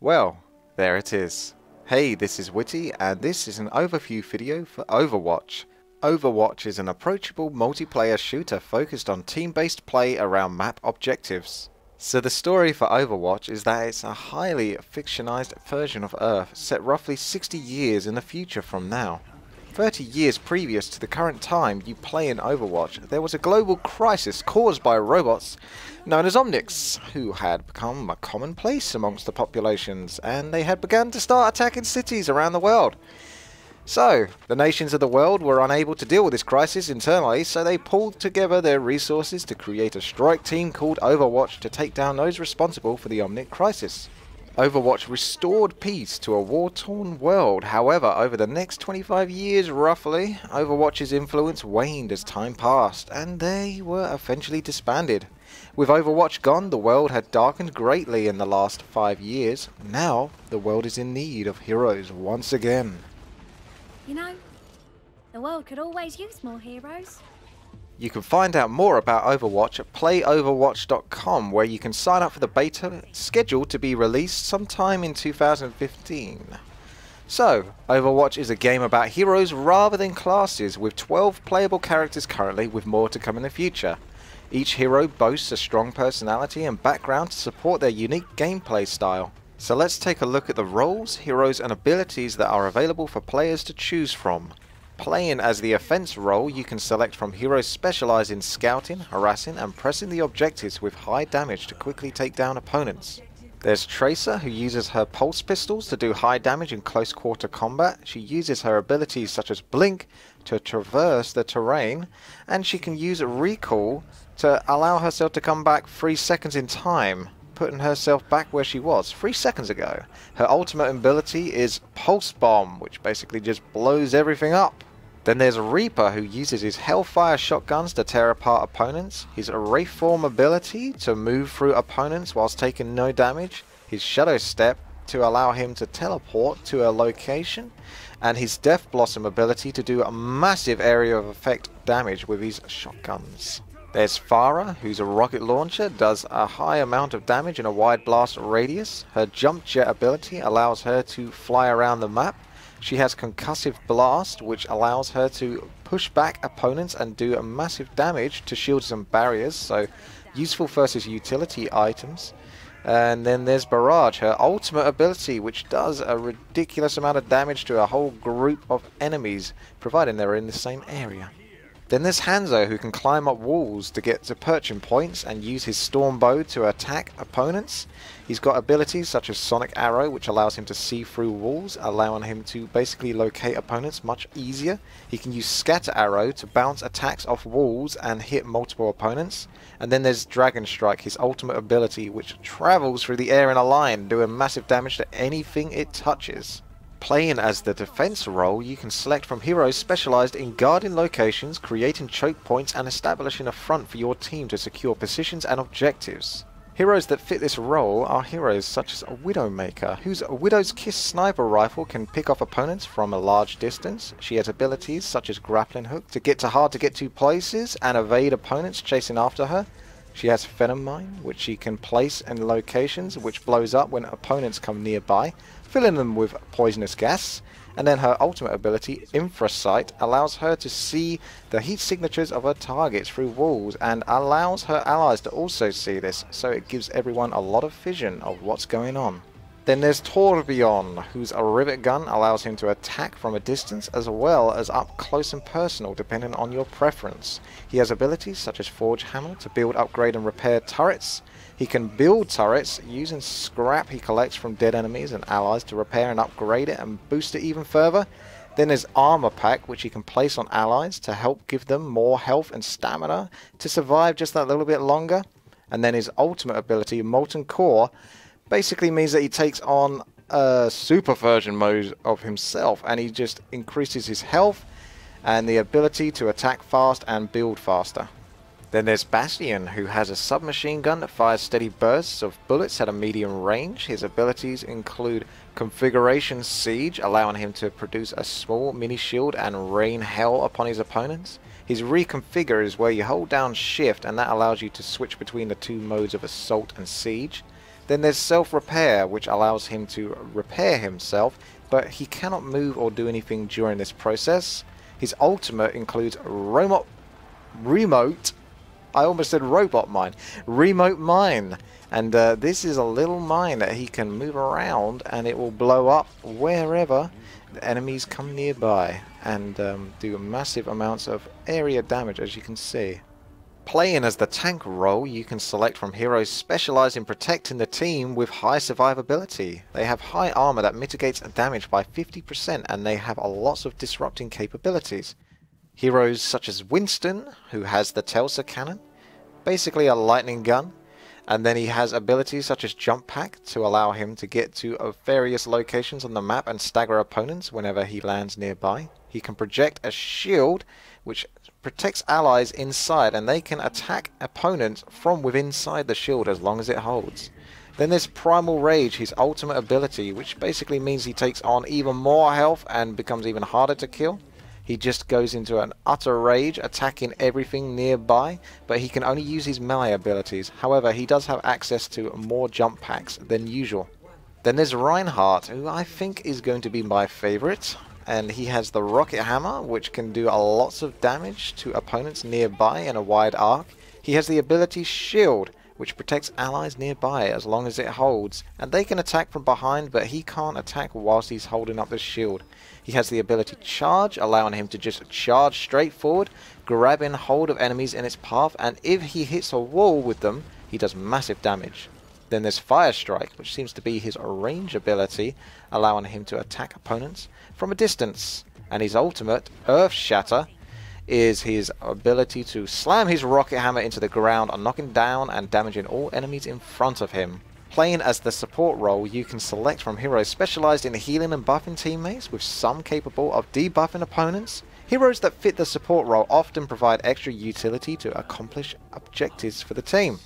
Well, there it is. Hey, this is WTii, and this is an overview video for Overwatch. Overwatch is an approachable multiplayer shooter focused on team-based play around map objectives. So the story for Overwatch is that it's a highly fictionalized version of Earth set roughly 60 years in the future from now. 30 years previous to the current time you play in Overwatch, there was a global crisis caused by robots known as Omnics, who had become a commonplace amongst the populations, and they had begun to start attacking cities around the world. So, the nations of the world were unable to deal with this crisis internally, so they pulled together their resources to create a strike team called Overwatch to take down those responsible for the Omnic crisis. Overwatch restored peace to a war-torn world. However, over the next 25 years roughly, Overwatch's influence waned as time passed, and they were eventually disbanded. With Overwatch gone, the world had darkened greatly in the last 5 years. Now, the world is in need of heroes once again. You know, the world could always use more heroes. You can find out more about Overwatch at playoverwatch.com, where you can sign up for the beta scheduled to be released sometime in 2015. So, Overwatch is a game about heroes rather than classes, with 12 playable characters currently, with more to come in the future. Each hero boasts a strong personality and background to support their unique gameplay style. So let's take a look at the roles, heroes and abilities that are available for players to choose from. Playing as the offense role, you can select from heroes specialised in scouting, harassing and pressing the objectives with high damage to quickly take down opponents. There's Tracer, who uses her pulse pistols to do high damage in close quarter combat. She uses her abilities such as Blink to traverse the terrain, and she can use Recall to allow herself to come back 3 seconds in time, putting herself back where she was 3 seconds ago. Her ultimate ability is Pulse Bomb, which basically just blows everything up. Then there's Reaper, who uses his Hellfire shotguns to tear apart opponents, his Wraithform ability to move through opponents whilst taking no damage, his Shadow Step to allow him to teleport to a location, and his Death Blossom ability to do a massive area of effect damage with his shotguns. There's Pharah, whose rocket launcher does a high amount of damage in a wide blast radius. Her Jump Jet ability allows her to fly around the map. She has Concussive Blast, which allows her to push back opponents and do a massive damage to shields and barriers, so useful versus utility items. And then there's Barrage, her ultimate ability, which does a ridiculous amount of damage to a whole group of enemies, providing they're in the same area. Then there's Hanzo, who can climb up walls to get to perching points and use his Storm Bow to attack opponents. He's got abilities such as Sonic Arrow, which allows him to see through walls, allowing him to basically locate opponents much easier. He can use Scatter Arrow to bounce attacks off walls and hit multiple opponents. And then there's Dragon Strike, his ultimate ability, which travels through the air in a line, doing massive damage to anything it touches. Playing as the defense role, you can select from heroes specialized in guarding locations, creating choke points and establishing a front for your team to secure positions and objectives. Heroes that fit this role are heroes such as Widowmaker, whose Widow's Kiss sniper rifle can pick off opponents from a large distance. She has abilities such as Grappling Hook to get to hard to get to places and evade opponents chasing after her. She has Venom Mine, which she can place in locations which blows up when opponents come nearby, filling them with poisonous gas. And then her ultimate ability, Infrasight, allows her to see the heat signatures of her targets through walls and allows her allies to also see this, so it gives everyone a lot of vision of what's going on. Then there's Torbjorn, whose rivet gun allows him to attack from a distance as well as up close and personal, depending on your preference. He has abilities such as Forge Hammer to build, upgrade and repair turrets. He can build turrets using scrap he collects from dead enemies and allies to repair and upgrade it and boost it even further. Then there's Armor Pack, which he can place on allies to help give them more health and stamina to survive just that little bit longer. And then his ultimate ability, Molten Core, basically means that he takes on a super version mode of himself, and he just increases his health and the ability to attack fast and build faster. Then there's Bastion, who has a submachine gun that fires steady bursts of bullets at a medium range. His abilities include Configuration Siege, allowing him to produce a small mini shield and rain hell upon his opponents. His Reconfigure is where you hold down Shift, and that allows you to switch between the two modes of Assault and Siege. Then there's self-repair, which allows him to repair himself, but he cannot move or do anything during this process. His ultimate includes remote, I almost said robot mine, remote mine. And this is a little mine that he can move around, and it will blow up wherever the enemies come nearby, and do massive amounts of area damage, as you can see. Playing as the tank role, you can select from heroes specialised in protecting the team with high survivability. They have high armour that mitigates damage by 50%, and they have lots of disrupting capabilities. Heroes such as Winston, who has the Telsa cannon, basically a lightning gun, and then he has abilities such as Jump Pack to allow him to get to various locations on the map and stagger opponents whenever he lands nearby. He can project a shield which protects allies inside, and they can attack opponents from within inside the shield as long as it holds. Then there's Primal Rage, his ultimate ability, which basically means he takes on even more health and becomes even harder to kill. He just goes into an utter rage, attacking everything nearby, but he can only use his melee abilities. However, he does have access to more jump packs than usual. Then there's Reinhardt, who I think is going to be my favourite. And he has the Rocket Hammer, which can do lots of damage to opponents nearby in a wide arc. He has the ability Shield, which protects allies nearby as long as it holds, and they can attack from behind, but he can't attack whilst he's holding up the shield. He has the ability Charge, allowing him to just charge straight forward, grabbing hold of enemies in its path, and if he hits a wall with them, he does massive damage. Then there's Fire Strike, which seems to be his range ability, allowing him to attack opponents from a distance. And his ultimate, Earth Shatter, is his ability to slam his rocket hammer into the ground, knocking down and damaging all enemies in front of him. Playing as the support role, you can select from heroes specialised in healing and buffing teammates, with some capable of debuffing opponents. Heroes that fit the support role often provide extra utility to accomplish objectives for the team.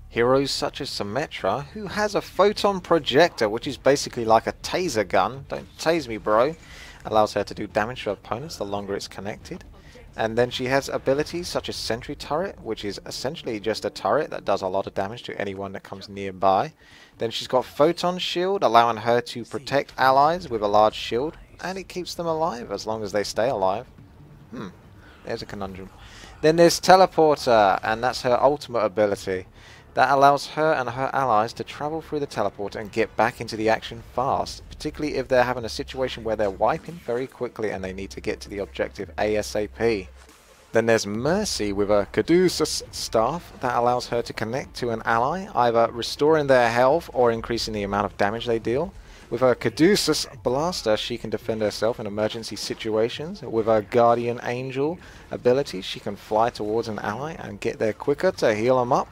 Heroes such as Symmetra, who has a photon projector, which is basically like a taser gun, don't tase me bro, allows her to do damage to opponents the longer it's connected. And then she has abilities such as Sentry Turret, which is essentially just a turret that does a lot of damage to anyone that comes nearby. Then she's got Photon Shield, allowing her to protect allies with a large shield, and it keeps them alive as long as they stay alive. There's a conundrum. Then there's Teleporter, and that's her ultimate ability. That allows her and her allies to travel through the teleporter and get back into the action fast, particularly if they're having a situation where they're wiping very quickly and they need to get to the objective ASAP. Then there's Mercy with a Caduceus staff that allows her to connect to an ally, either restoring their health or increasing the amount of damage they deal. With her Caduceus blaster, she can defend herself in emergency situations. With her Guardian Angel ability, she can fly towards an ally and get there quicker to heal them up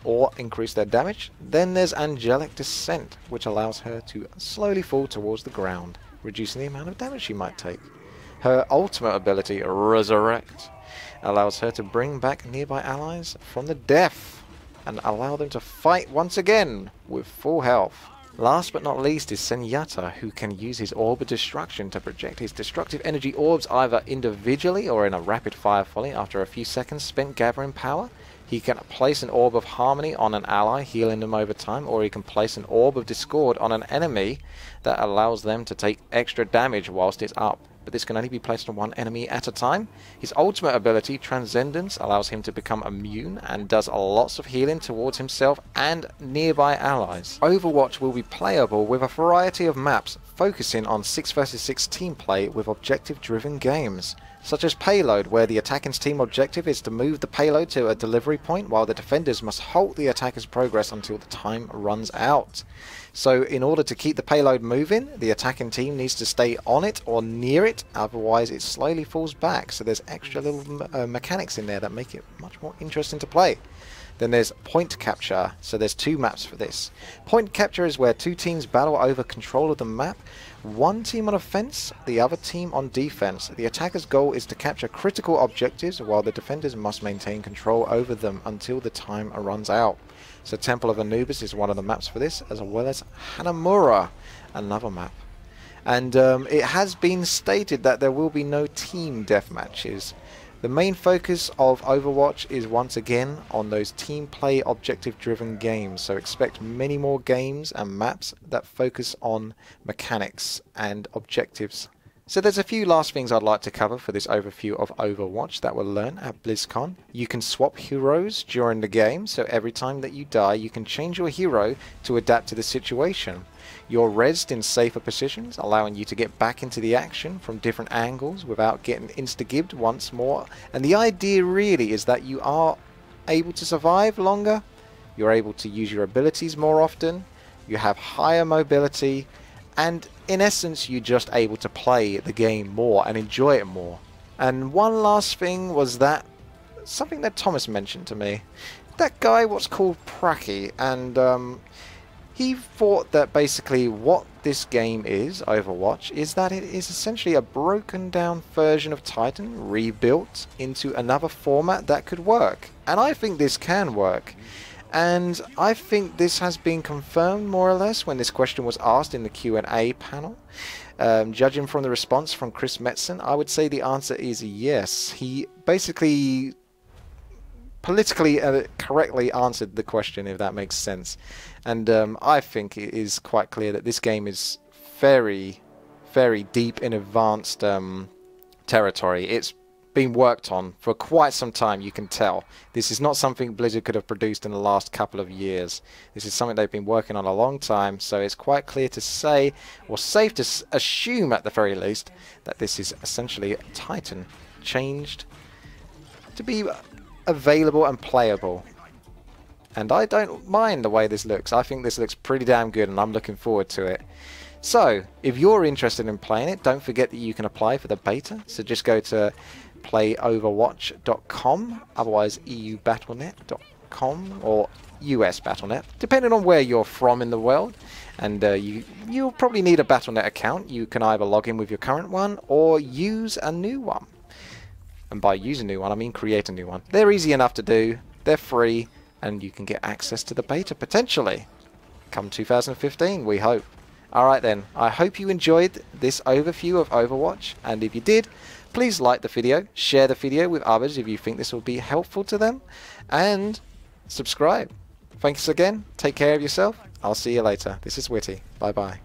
or increase their damage. Then there's Angelic Descent, which allows her to slowly fall towards the ground, reducing the amount of damage she might take. Her ultimate ability, Resurrect, allows her to bring back nearby allies from the death and allow them to fight once again with full health. Last but not least is Zenyatta, who can use his Orb of Destruction to project his destructive energy orbs either individually or in a rapid fire volley after a few seconds spent gathering power. He can place an Orb of Harmony on an ally, healing them over time, or he can place an Orb of Discord on an enemy that allows them to take extra damage whilst it's up. But this can only be placed on one enemy at a time. His ultimate ability, Transcendence, allows him to become immune and does lots of healing towards himself and nearby allies. Overwatch will be playable with a variety of maps, focusing on 6 vs 6 team play with objective-driven games, such as Payload, where the attacking's team objective is to move the payload to a delivery point, while the defenders must halt the attacker's progress until the time runs out. So in order to keep the payload moving, the attacking team needs to stay on it or near it, otherwise it slowly falls back. So there's extra little mechanics in there that make it much more interesting to play. Then there's Point Capture, so there's 2 maps for this. Point Capture is where 2 teams battle over control of the map. One team on offense, the other team on defense. The attacker's goal is to capture critical objectives, while the defenders must maintain control over them until the time runs out. So Temple of Anubis is one of the maps for this, as well as Hanamura, another map. And it has been stated that there will be no team deathmatches. The main focus of Overwatch is once again on those team play objective driven games, so expect many more games and maps that focus on mechanics and objectives. So there's a few last things I'd like to cover for this overview of Overwatch that we'll learn at BlizzCon. You can swap heroes during the game, so every time that you die you can change your hero to adapt to the situation. You're rezzed in safer positions, allowing you to get back into the action from different angles without getting insta-gibbed once more. And the idea really is that you are able to survive longer, you're able to use your abilities more often, you have higher mobility, and in essence you're just able to play the game more and enjoy it more. And one last thing was that something that Thomas mentioned to me. That guy, what's called Pracky, and he thought that basically what this game is, Overwatch, is that it is essentially a broken down version of Titan rebuilt into another format that could work. And I think this can work. And I think this has been confirmed more or less when this question was asked in the Q&A panel. Judging from the response from Chris Metzen, I would say the answer is yes. He basically politically correctly answered the question, if that makes sense. And I think it is quite clear that this game is very, very deep in advanced territory. It's been worked on for quite some time, you can tell. This is not something Blizzard could have produced in the last couple of years. This is something they've been working on a long time, so it's quite clear to say, or safe to assume at the very least, that this is essentially Titan changed to be available and playable. And I don't mind the way this looks. I think this looks pretty damn good and I'm looking forward to it. So, if you're interested in playing it, don't forget that you can apply for the beta. So just go to playoverwatch.com, otherwise eubattlenet.com or US Battlenet, depending on where you're from in the world. And you'll probably need a Battlenet account. You can either log in with your current one or use a new one. And by use a new one, I mean create a new one. They're easy enough to do, they're free, and you can get access to the beta potentially come 2015, we hope. Alright then, I hope you enjoyed this overview of Overwatch, and if you did, please like the video, share the video with others if you think this will be helpful to them, and subscribe. Thanks again, take care of yourself, I'll see you later. This is WTii, bye bye.